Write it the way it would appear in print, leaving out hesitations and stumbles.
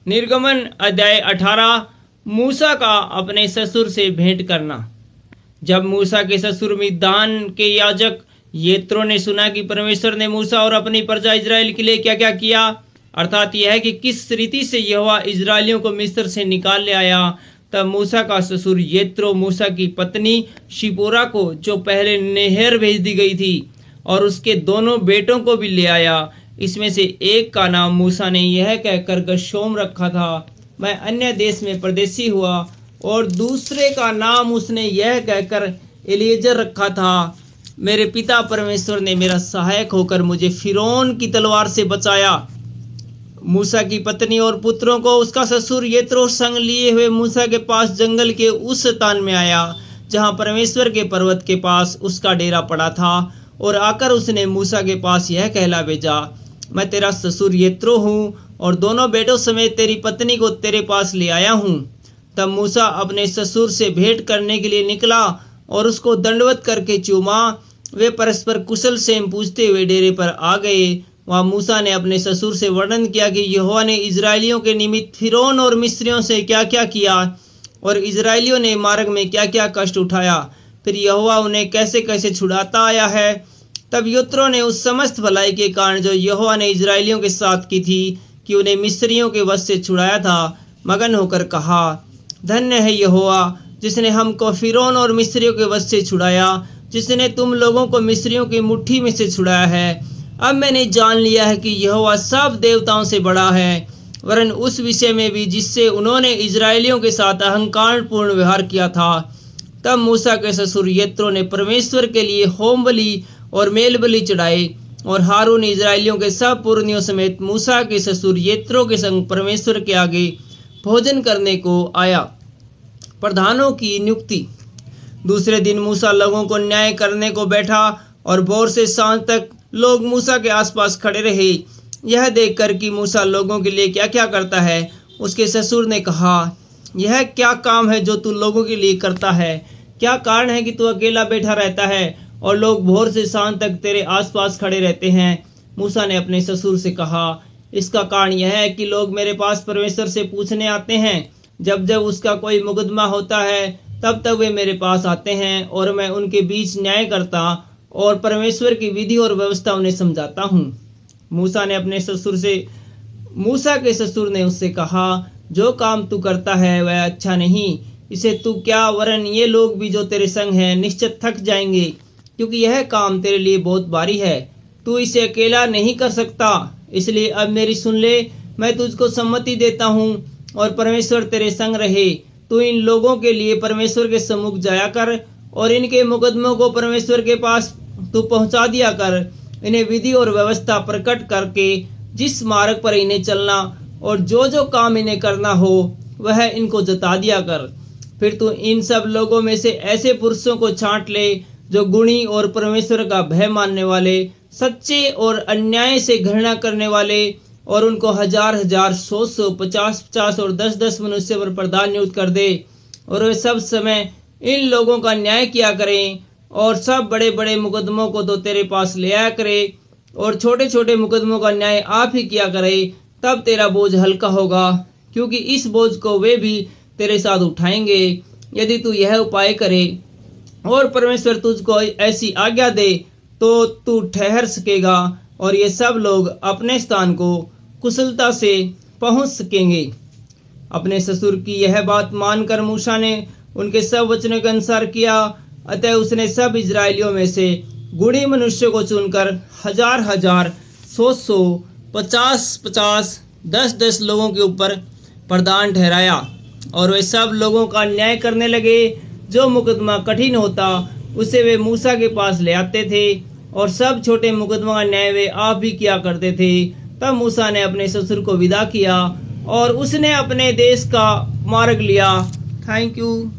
निर्गमन अध्याय 18 मूसा का अपने ससुर से भेंट करना। जब मूसा के ससुर मिद्यान के याजक येत्रो ने सुना कि परमेश्वर ने मूसा और अपनी प्रजा इजराइल के लिए क्या क्या किया, अर्थात यह है कि किस रीति से यहोवा इजराइलियों को मिस्र से निकाल ले आया, तब मूसा का ससुर येत्रो मूसा की पत्नी शिपोरा को, जो पहले नेहर भेज दी गई थी, और उसके दोनों बेटों को भी ले आया। इसमें से एक का नाम मूसा ने यह कहकर गर्शोम रखा था, मैं अन्य देश में परदेशी हुआ, और दूसरे का नाम उसने यह कहकर एलीएजर रखा था, मेरे पिता परमेश्वर ने मेरा सहायक होकर मुझे फिरौन की तलवार से बचाया। मूसा की पत्नी और पुत्रों को उसका ससुर येत्रो संग लिए हुए मूसा के पास जंगल के उस स्थान में आया जहां परमेश्वर के पर्वत के पास उसका डेरा पड़ा था, और आकर उसने मूसा के पास यह कहला भेजा, मैं तेरा ससुर येत्रो हूँ और दोनों बेटों समेत तेरी पत्नी को तेरे पास ले आया हूँ। तब मूसा अपने ससुर से भेंट करने के लिए निकला और उसको दंडवत करके चूमा। वे परस्पर कुशल सेम पूछते हुए डेरे पर आ गए। वहाँ मूसा ने अपने ससुर से वर्णन किया कि यहोवा ने इजराइलियों के निमित्त फिरौन और मिस्रियों से क्या क्या किया, और इजराइलियों ने मार्ग में क्या क्या कष्ट उठाया, फिर यहोवा उन्हें कैसे कैसे छुड़ाता आया है। तब यत्रो ने उस समस्त भलाई के कारण जो यहोवा ने इजराइलियों के साथ की थी, कि उन्हें मिस्रियों के वश से छुड़ाया था, मगन होकर कहा, धन्य है यहोवा जिसने हमको फिरौन और मिस्रियों के वश से छुड़ाया, जिसने तुम लोगों को मिस्रियों की मुट्ठी में से छुड़ाया है। अब मैंने जान लिया है कि यहोवा सब देवताओं से बड़ा है, वरन उस विषय में भी जिससे उन्होंने इजराइलियों के साथ अहंकारपूर्ण व्यवहार किया था। तब मूसा के ससुर येत्रो ने परमेश्वर के लिए होम बलि और मेल बलि चढ़ाए, और हारून इजराइलियों के सब पुरनियों समेत मूसा के ससुर येत्रो के संग परमेश्वर के आगे भोजन करने को आया। प्रधानों की नियुक्ति। दूसरे दिन मूसा लोगों को न्याय करने को बैठा, और भोर से सांझ तक लोग मूसा के आसपास खड़े रहे। यह देखकर कि मूसा लोगों के लिए क्या क्या करता है, उसके ससुर ने कहा, यह क्या काम है जो तू लोगों के लिए करता है? क्या कारण है कि तू अकेला बैठा रहता है और लोग भोर से सांझ तक तेरे आसपास खड़े रहते हैं? मूसा ने अपने ससुर से कहा, इसका कारण यह है कि लोग मेरे पास परमेश्वर से पूछने आते हैं। जब जब उसका कोई मुकदमा होता है तब तब वे मेरे पास आते हैं, और मैं उनके बीच न्याय करता और परमेश्वर की विधि और व्यवस्था उन्हें समझाता हूँ। मूसा के ससुर ने उससे कहा, जो काम तू करता है वह अच्छा नहीं, इसे तू क्या वरन ये लोग भी जो तेरे संग हैं निश्चित थक जाएंगे, क्योंकि यह काम तेरे लिए बहुत भारी है। तू इसे अकेला नहीं कर सकता, इसलिए अब मेरी सुन ले, मैं तुझको सम्मति देता हूँ, और परमेश्वर तेरे संग रहे। तू इन लोगों के लिए परमेश्वर के सम्मुख जाया कर, और इनके मुकदमों को परमेश्वर के पास तू पहुंचा दिया कर। इन्हें विधि और व्यवस्था प्रकट करके जिस मार्ग पर इन्हें चलना और जो जो काम इन्हें करना हो वह इनको जता दिया कर। फिर तू इन सब लोगों में से ऐसे पुरुषों को छांट ले जो गुणी और परमेश्वर का भय मानने वाले, सच्चे और अन्याय से घृणा करने वाले, और उनको 1000-1000, 100-100, 50-50 और 10-10 मनुष्य पर प्रधान नियुक्त कर दे, और वे सब समय इन लोगों का न्याय किया करें, और सब बड़े बड़े मुकदमों को तो तेरे पास ले आया करे, और छोटे छोटे मुकदमों का न्याय आप ही किया करे। तब तेरा बोझ हल्का होगा, क्योंकि इस बोझ को वे भी तेरे साथ उठाएंगे। यदि तू यह उपाय करे और परमेश्वर तुझको ऐसी आज्ञा दे तो तू ठहर सकेगा, और ये सब लोग अपने स्थान को कुशलता से पहुंच सकेंगे। अपने ससुर की यह बात मानकर मूसा ने उनके सब वचनों के अनुसार किया। अतः उसने सब इजराइलियों में से गुणी मनुष्य को चुनकर 1000-1000, 100-100, 50-50, 10-10 लोगों के ऊपर प्रधान ठहराया, और वे सब लोगों का न्याय करने लगे। जो मुकदमा कठिन होता उसे वे मूसा के पास ले आते थे, और सब छोटे मुकदमा का न्याय वे आप भी किया करते थे। तब मूसा ने अपने ससुर को विदा किया, और उसने अपने देश का मार्ग लिया। Thank you.